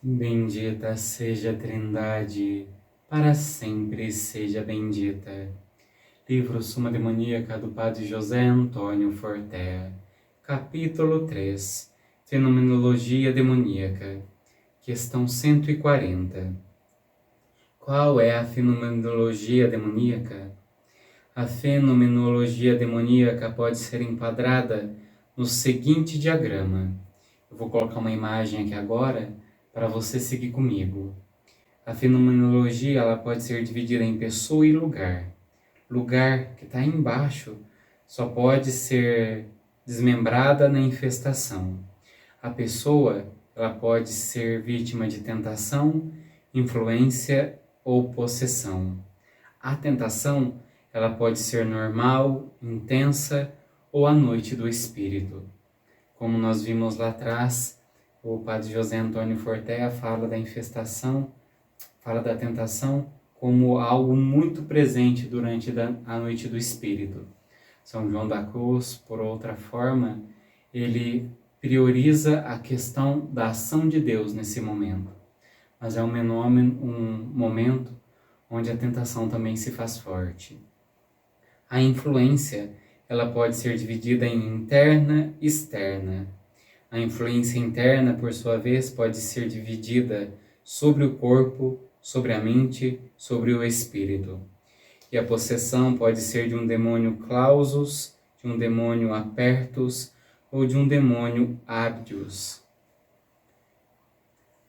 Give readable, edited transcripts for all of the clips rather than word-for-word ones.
Bendita seja a Trindade, para sempre seja bendita. Livro Suma Demoníaca do Padre José Antônio Fortea. Capítulo 3. Fenomenologia Demoníaca. Questão 140. Qual é a fenomenologia demoníaca? A fenomenologia demoníaca pode ser enquadrada no seguinte diagrama. Eu vou colocar uma imagem aqui agora para você seguir comigo. A fenomenologia ela pode ser dividida em pessoa e lugar. Lugar que está embaixo só pode ser desmembrada na infestação. A pessoa ela pode ser vítima de tentação, influência ou possessão. A tentação ela pode ser normal, intensa ou a noite do espírito. Como nós vimos lá atrás, o padre José Antônio Fortea fala da infestação, fala da tentação como algo muito presente durante a noite do espírito. São João da Cruz, por outra forma, ele prioriza a questão da ação de Deus nesse momento. Mas é um momento onde a tentação também se faz forte. A influência, ela pode ser dividida em interna e externa. A influência interna, por sua vez, pode ser dividida sobre o corpo, sobre a mente, sobre o espírito. E a possessão pode ser de um demônio clausus, de um demônio apertus ou de um demônio abdius.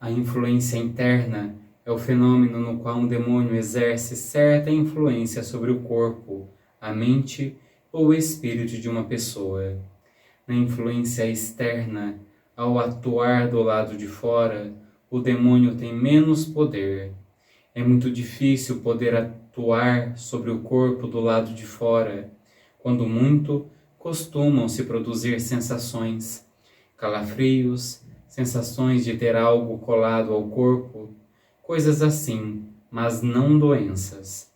A influência interna é o fenômeno no qual um demônio exerce certa influência sobre o corpo, a mente ou o espírito de uma pessoa. Na influência externa, ao atuar do lado de fora, o demônio tem menos poder. É muito difícil poder atuar sobre o corpo do lado de fora. Quando muito, costumam se produzir sensações, calafrios, sensações de ter algo colado ao corpo, coisas assim, mas não doenças.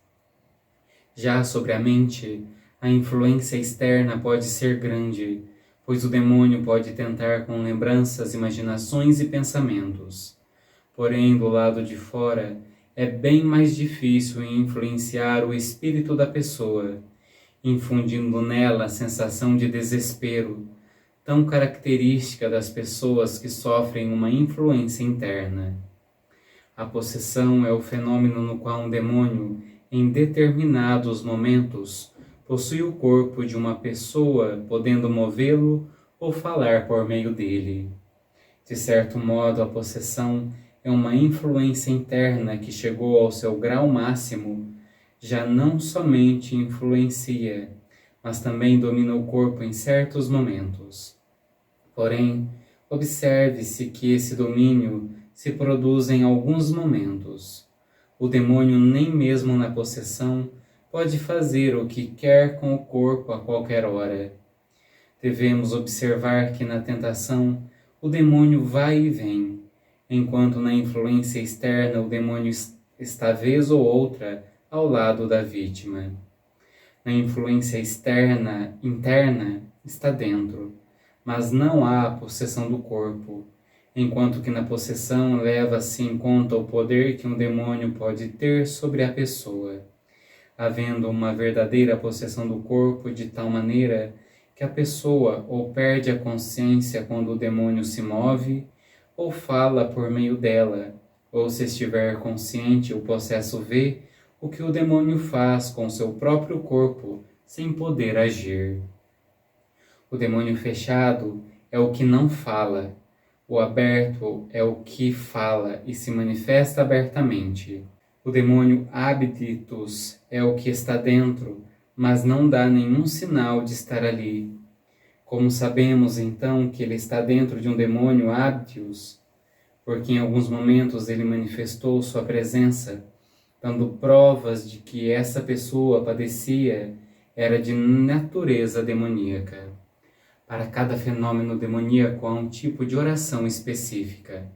Já sobre a mente, a influência externa pode ser grande, pois o demônio pode tentar com lembranças, imaginações e pensamentos. Porém, do lado de fora, é bem mais difícil influenciar o espírito da pessoa, infundindo nela a sensação de desespero, tão característica das pessoas que sofrem uma influência interna. A possessão é o fenômeno no qual um demônio, em determinados momentos, possui o corpo de uma pessoa, podendo movê-lo ou falar por meio dele. De certo modo, a possessão é uma influência interna que chegou ao seu grau máximo, já não somente influencia, mas também domina o corpo em certos momentos. Porém, observe-se que esse domínio se produz em alguns momentos. O demônio, nem mesmo na possessão, pode fazer o que quer com o corpo a qualquer hora. Devemos observar que na tentação o demônio vai e vem, enquanto na influência externa o demônio está vez ou outra ao lado da vítima. Na influência interna está dentro, mas não há a possessão do corpo, enquanto que na possessão leva-se em conta o poder que um demônio pode ter sobre a pessoa, havendo uma verdadeira possessão do corpo de tal maneira que a pessoa ou perde a consciência quando o demônio se move, ou fala por meio dela, ou se estiver consciente, o possesso vê o que o demônio faz com seu próprio corpo, sem poder agir. O demônio fechado é o que não fala, o aberto é o que fala e se manifesta abertamente. O demônio abditus é o que está dentro, mas não dá nenhum sinal de estar ali. Como sabemos então que ele está dentro de um demônio abdius? Porque em alguns momentos ele manifestou sua presença, dando provas de que essa pessoa padecia era de natureza demoníaca. Para cada fenômeno demoníaco há um tipo de oração específica.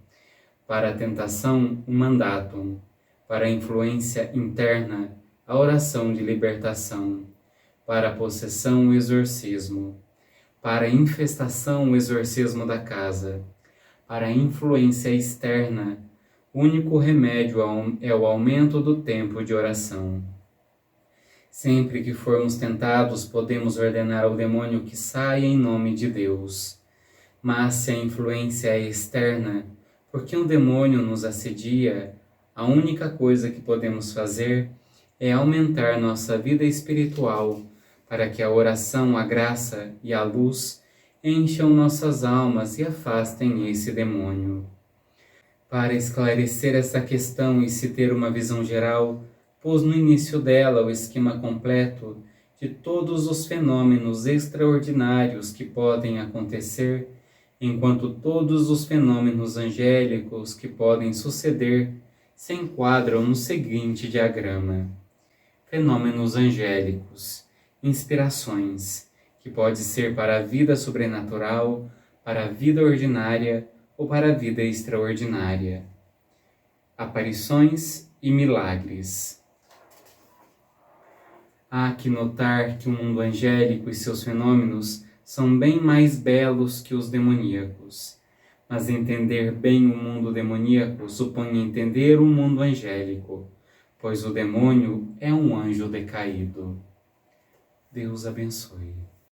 Para a tentação, um mandatum. Para a influência interna, a oração de libertação. Para a possessão, o exorcismo. Para a infestação, o exorcismo da casa. Para a influência externa, O único remédio é o aumento do tempo de oração. Sempre que formos tentados, podemos ordenar ao demônio que saia em nome de Deus. Mas se a influência é externa, porque um demônio nos assedia, a única coisa que podemos fazer é aumentar nossa vida espiritual, para que a oração, a graça e a luz encham nossas almas e afastem esse demônio. Para esclarecer essa questão e se ter uma visão geral, pôs no início dela o esquema completo de todos os fenômenos extraordinários que podem acontecer, enquanto todos os fenômenos angélicos que podem suceder se enquadram no seguinte diagrama. Fenômenos angélicos, inspirações, que pode ser para a vida sobrenatural, para a vida ordinária ou para a vida extraordinária. Aparições e milagres. Há que notar que o mundo angélico e seus fenômenos são bem mais belos que os demoníacos. Mas entender bem o mundo demoníaco supõe entender o mundo angélico, pois o demônio é um anjo decaído. Deus abençoe.